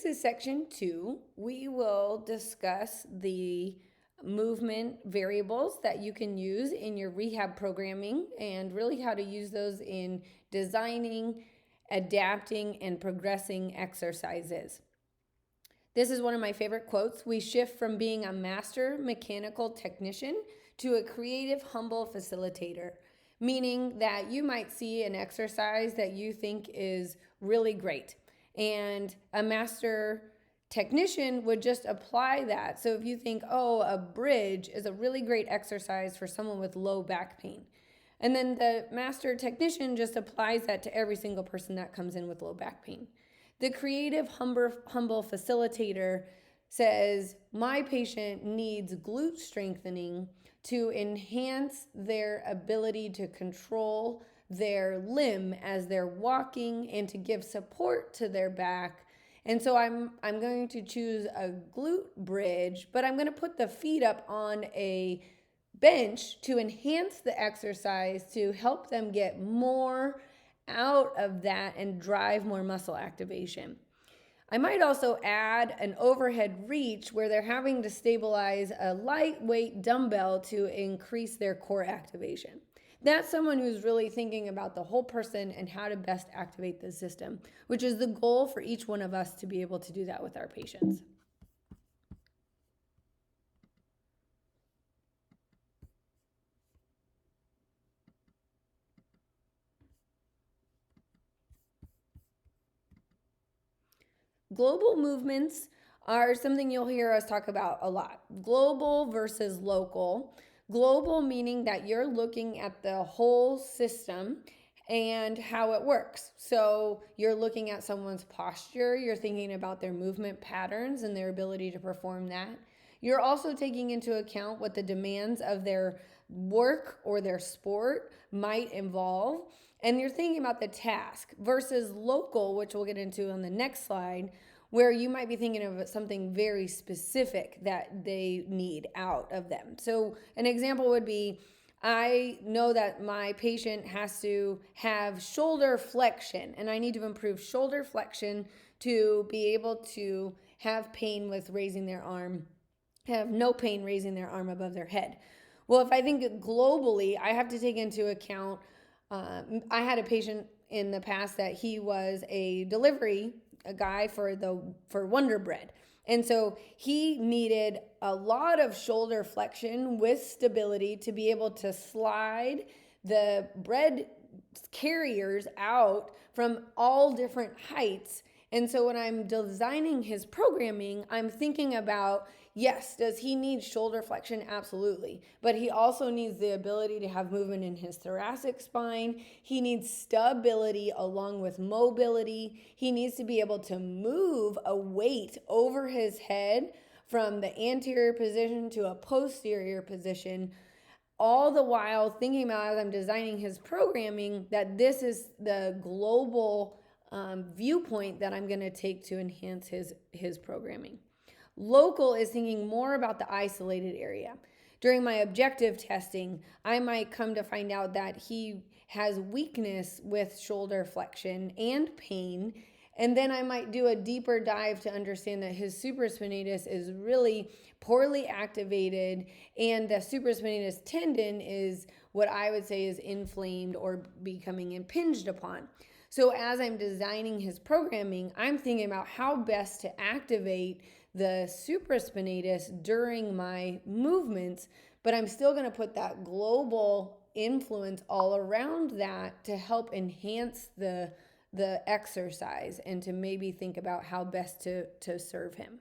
is section 2. We will discuss the movement variables that you can use in your rehab programming and really how to use those in designing, adapting, and progressing exercises. This is one of my favorite quotes. We shift from being a master mechanical technician to a creative, humble facilitator, meaning that you might see an exercise that you think is really great, and a master technician would just apply that. So if you think, oh, a bridge is a really great exercise for someone with low back pain, and then the master technician just applies that to every single person that comes in with low back pain. The creative, humble facilitator says, my patient needs glute strengthening to enhance their ability to control their limb as they're walking and to give support to their back. And so I'm going to choose a glute bridge, but I'm going to put the feet up on a bench to enhance the exercise to help them get more out of that and drive more muscle activation. I might also add an overhead reach where they're having to stabilize a lightweight dumbbell to increase their core activation. That's someone who's really thinking about the whole person and how to best activate the system, which is the goal for each one of us to be able to do that with our patients. Global movements are something you'll hear us talk about a lot. Global versus local. Global meaning that you're looking at the whole system and how it works. So you're looking at someone's posture, you're thinking about their movement patterns and their ability to perform that. You're also taking into account what the demands of their work or their sport might involve. And you're thinking about the task versus local, which we'll get into on the next slide, where you might be thinking of something very specific that they need out of them. So an example would be, I know that my patient has to have shoulder flexion, and I need to improve shoulder flexion to be able to have pain with raising their arm, have no pain raising their arm above their head. Well, if I think globally, I have to take into account, I had a patient in the past that he was a guy for Wonder Bread. And so he needed a lot of shoulder flexion with stability to be able to slide the bread carriers out from all different heights. And so when I'm designing his programming, I'm thinking about, yes, does he need shoulder flexion? Absolutely. But he also needs the ability to have movement in his thoracic spine. He needs stability along with mobility. He needs to be able to move a weight over his head from the anterior position to a posterior position, all the while thinking about, as I'm designing his programming, that this is the global viewpoint that I'm going to take to enhance his programming. Local is thinking more about the isolated area. During my objective testing, I might come to find out that he has weakness with shoulder flexion and pain, and then I might do a deeper dive to understand that his supraspinatus is really poorly activated, and the supraspinatus tendon is what I would say is inflamed or becoming impinged upon. So as I'm designing his programming, I'm thinking about how best to activate the supraspinatus during my movements, but I'm still going to put that global influence all around that to help enhance the exercise and to maybe think about how best to serve him.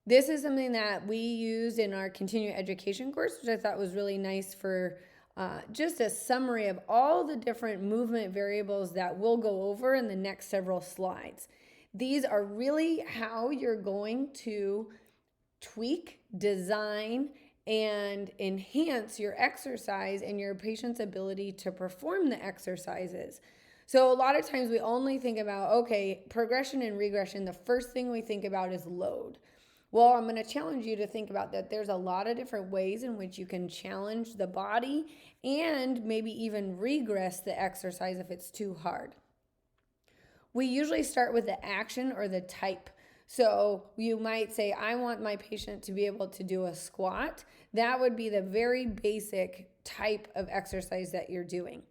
This is something that we used in our continuing education course, which I thought was really nice for just a summary of all the different movement variables that we'll go over in the next several slides. These are really how you're going to tweak, design, and enhance your exercise and your patient's ability to perform the exercises. So a lot of times we only think about, okay, progression and regression, the first thing we think about is load. Well, I'm going to challenge you to think about that there's a lot of different ways in which you can challenge the body and maybe even regress the exercise if it's too hard. we usually start with the action or the type. So you might say, I want my patient to be able to do a squat. That would be the very basic type of exercise that you're doing.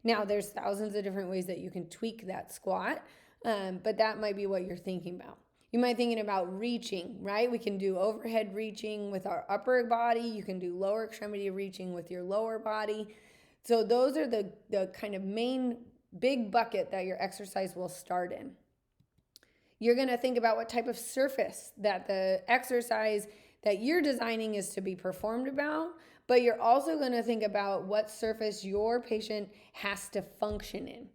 Now, there's thousands of different ways that you can tweak that squat, but that might be what you're thinking about. You might be thinking about reaching, right? We can do overhead reaching with our upper body. You can do lower extremity reaching with your lower body. So those are the kind of main big bucket that your exercise will start in. You're going to think about what type of surface that the exercise that you're designing is to be performed about, but you're also going to think about what surface your patient has to function in.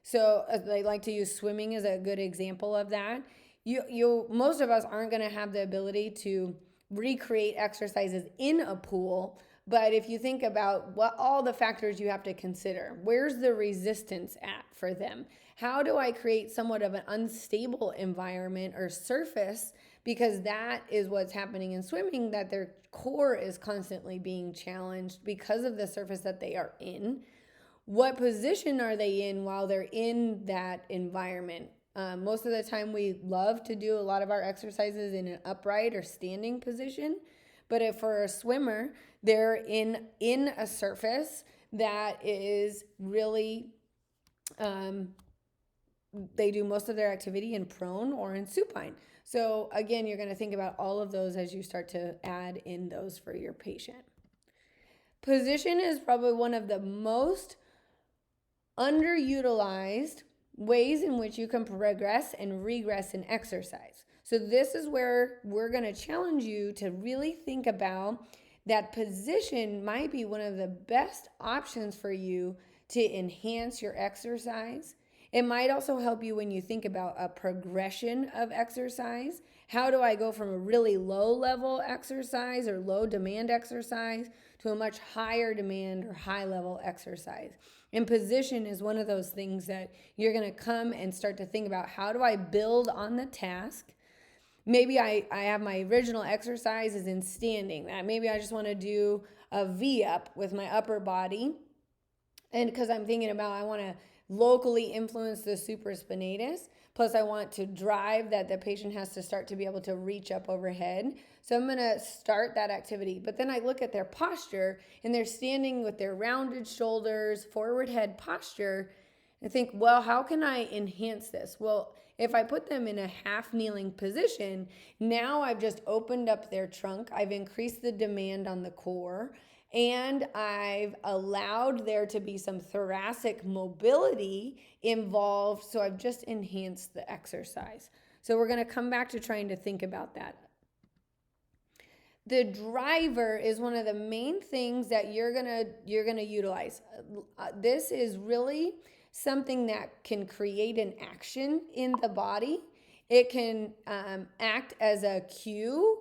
So I like to use swimming as a good example of that. Most of us aren't going to have the ability to recreate exercises in a pool, but if you think about what all the factors you have to consider, where's the resistance at for them? How do I create somewhat of an unstable environment or surface? Because that is what's happening in swimming, that their core is constantly being challenged because of the surface that they are in. What position are they in while they're in that environment? Most of the time we love to do a lot of our exercises in an upright or standing position. But if for a swimmer, they're in a surface that is really, they do most of their activity in prone or in supine. So again, you're going to think about all of those as you start to add in those for your patient. Position is probably one of the most underutilized ways in which you can progress and regress in exercise. So this is where we're going to challenge you to really think about that position might be one of the best options for you to enhance your exercise. It might also help you when you think about a progression of exercise. How do I go from a really low level exercise or low demand exercise to a much higher demand or high level exercise? And position is one of those things that you're going to come and start to think about. How do I build on the task? Maybe I have my original exercise is in standing. Maybe I just want to do a V-up with my upper body. And because I'm thinking about I want to locally influence the supraspinatus. Plus, I want to drive that the patient has to start to be able to reach up overhead. So I'm going to start that activity. But then I look at their posture, and they're standing with their rounded shoulders, forward head posture, and think, well, how can I enhance this? Well, if I put them in a half kneeling position, now I've just opened up their trunk. I've increased the demand on the core, and I've allowed there to be some thoracic mobility involved. So I've just enhanced the exercise. So we're going to come back to trying to think about that. The driver is one of the main things that you're gonna utilize. This is really something that can create an action in the body. It can act as a cue,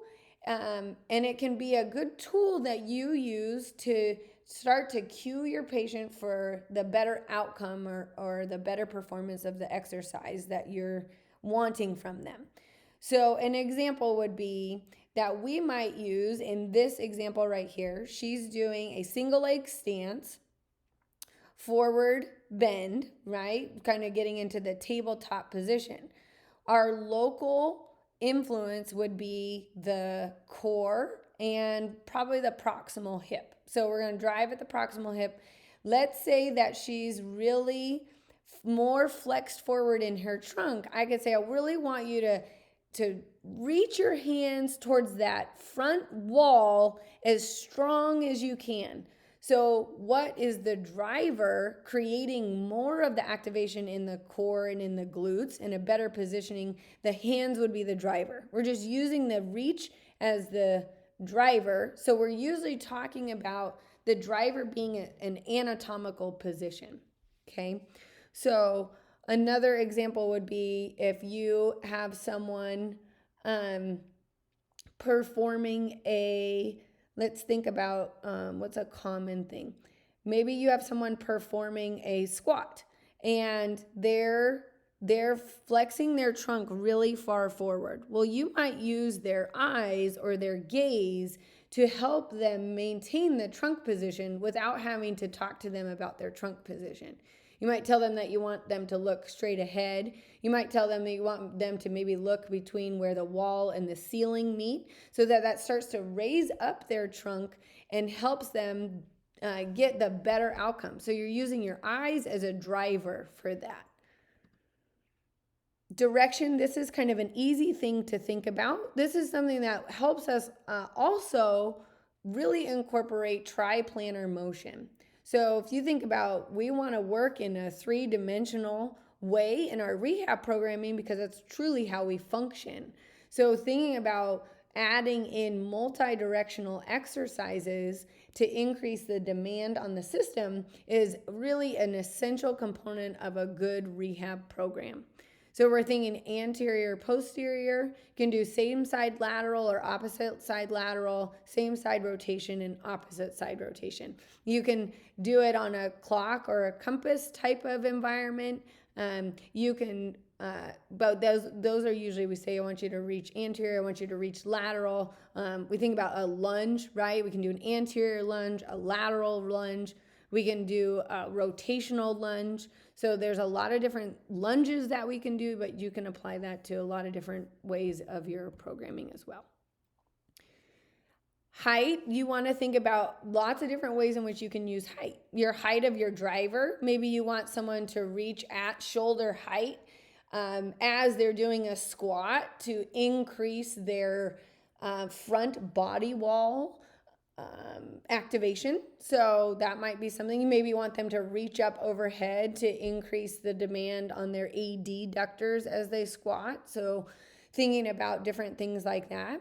and it can be a good tool that you use to start to cue your patient for the better outcome or the better performance of the exercise that you're wanting from them. So an example would be that we might use in this example right here. She's doing a single leg stance, forward bend, right? Kind of getting into the tabletop position. Our local influence would be the core and probably the proximal hip. So we're going to drive at the proximal hip. Let's say that she's really more flexed forward in her trunk. I could say, I really want you to reach your hands towards that front wall as strong as you can. So what is the driver creating more of the activation in the core and in the glutes and a better positioning? The hands would be the driver. We're just using the reach as the driver. So we're usually talking about the driver being an anatomical position. Okay. So another example would be if you have someone performing let's think about what's a common thing. Maybe you have someone performing a squat and they're flexing their trunk really far forward. Well, you might use their eyes or their gaze to help them maintain the trunk position without having to talk to them about their trunk position. You might tell them that you want them to look straight ahead. You might tell them that you want them to maybe look between where the wall and the ceiling meet, so that that starts to raise up their trunk and helps them get the better outcome. So you're using your eyes as a driver for that. Direction, this is kind of an easy thing to think about. This is something that helps us also really incorporate triplanar motion. So if you think about, we want to work in a three-dimensional way in our rehab programming because that's truly how we function. So thinking about adding in multi-directional exercises to increase the demand on the system is really an essential component of a good rehab program. So we're thinking anterior, posterior, can do same side lateral or opposite side lateral, same side rotation and opposite side rotation. You can do it on a clock or a compass type of environment. You can, but those are usually, we say, I want you to reach anterior, I want you to reach lateral. We think about a lunge, right? We can do an anterior lunge, a lateral lunge. We can do a rotational lunge. So there's a lot of different lunges that we can do, but you can apply that to a lot of different ways of your programming as well. Height, you want to think about lots of different ways in which you can use height. Your height of your driver, maybe you want someone to reach at shoulder height as they're doing a squat to increase their front body wall activation. So that might be something. You maybe want them to reach up overhead to increase the demand on their adductors as they squat. So thinking about different things like that.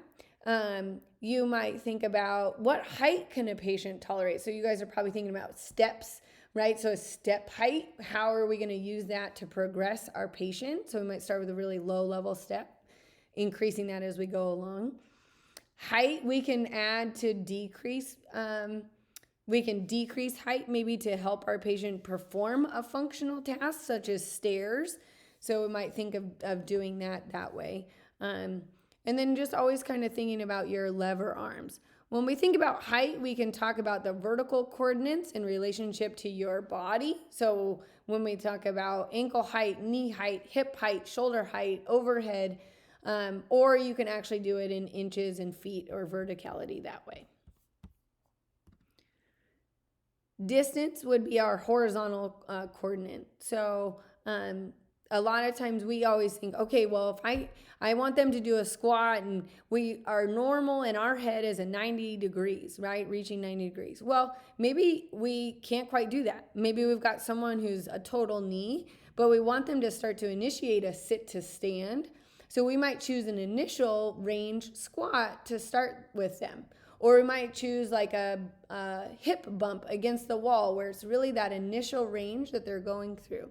You might think about, what height can a patient tolerate? So you guys are probably thinking about steps, right? So a step height, how are we going to use that to progress our patient? So we might start with a really low level step, increasing that as we go along. Height, we can add to decrease. We can decrease height maybe to help our patient perform a functional task such as stairs. So we might think of doing that way. And then just always kind of thinking about your lever arms. When we think about height, we can talk about the vertical coordinates in relationship to your body. So when we talk about ankle height, knee height, hip height, shoulder height, overhead, or you can actually do it in inches and feet or verticality that way. Distance would be our horizontal coordinate. So a lot of times we always think, okay, well, if I want them to do a squat and our normal in our head is a 90 degrees, right? Reaching 90 degrees. Well, maybe we can't quite do that. Maybe we've got someone who's a total knee, but we want them to start to initiate a sit to stand. So we might choose an initial range squat to start with them. Or we might choose like a hip bump against the wall where it's really that initial range that they're going through.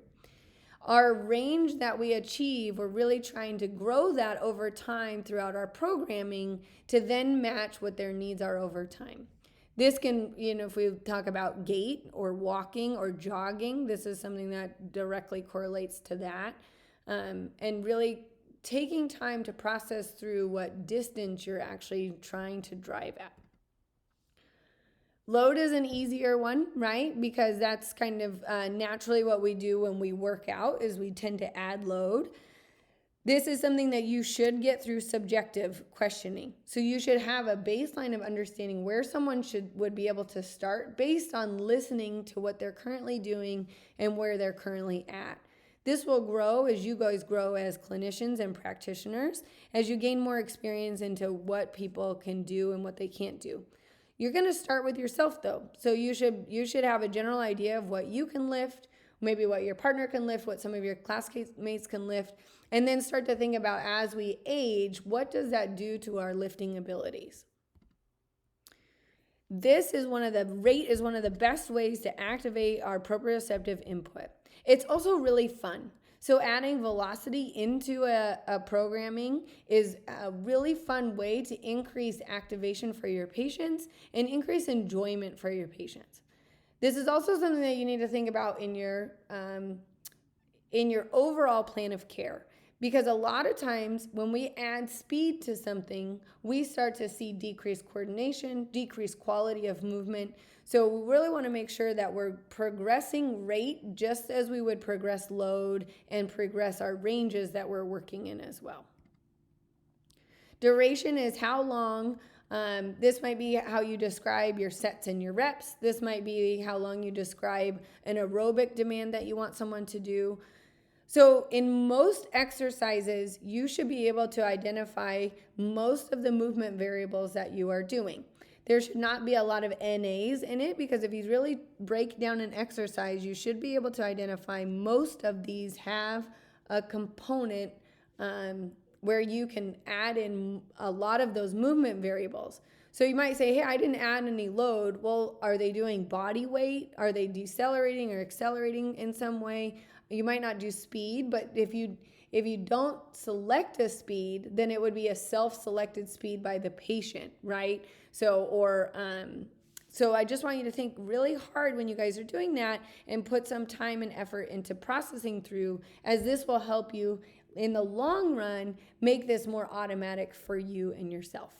Our range that we achieve, we're really trying to grow that over time throughout our programming to then match what their needs are over time. This can, if we talk about gait or walking or jogging, this is something that directly correlates to that. And really taking time to process through what distance you're actually trying to drive at. Load is an easier one, right? Because that's kind of naturally what we do when we work out is we tend to add load. This is something that you should get through subjective questioning. So you should have a baseline of understanding where someone would be able to start based on listening to what they're currently doing and where they're currently at. This will grow as you guys grow as clinicians and practitioners, as you gain more experience into what people can do and what they can't do. You're going to start with yourself though. So you should have a general idea of what you can lift, maybe what your partner can lift, what some of your classmates can lift, and then start to think about, as we age, what does that do to our lifting abilities? Rate is one of the best ways to activate our proprioceptive input. It's also really fun. So adding velocity into a programming is a really fun way to increase activation for your patients and increase enjoyment for your patients. This is also something that you need to think about in your overall plan of care. Because a lot of times when we add speed to something, we start to see decreased coordination, decreased quality of movement. So we really want to make sure that we're progressing rate just as we would progress load and progress our ranges that we're working in as well. Duration is how long. This might be how you describe your sets and your reps. This might be how long you describe an aerobic demand that you want someone to do. So in most exercises, you should be able to identify most of the movement variables that you are doing. There should not be a lot of NAs in it, because if you really break down an exercise, you should be able to identify most of these have a component where you can add in a lot of those movement variables. So you might say, hey, I didn't add any load. Well, are they doing body weight? Are they decelerating or accelerating in some way? You might not do speed, but if you don't select a speed, then it would be a self-selected speed by the patient, right? So I just want you to think really hard when you guys are doing that and put some time and effort into processing through, as this will help you in the long run make this more automatic for you and yourself.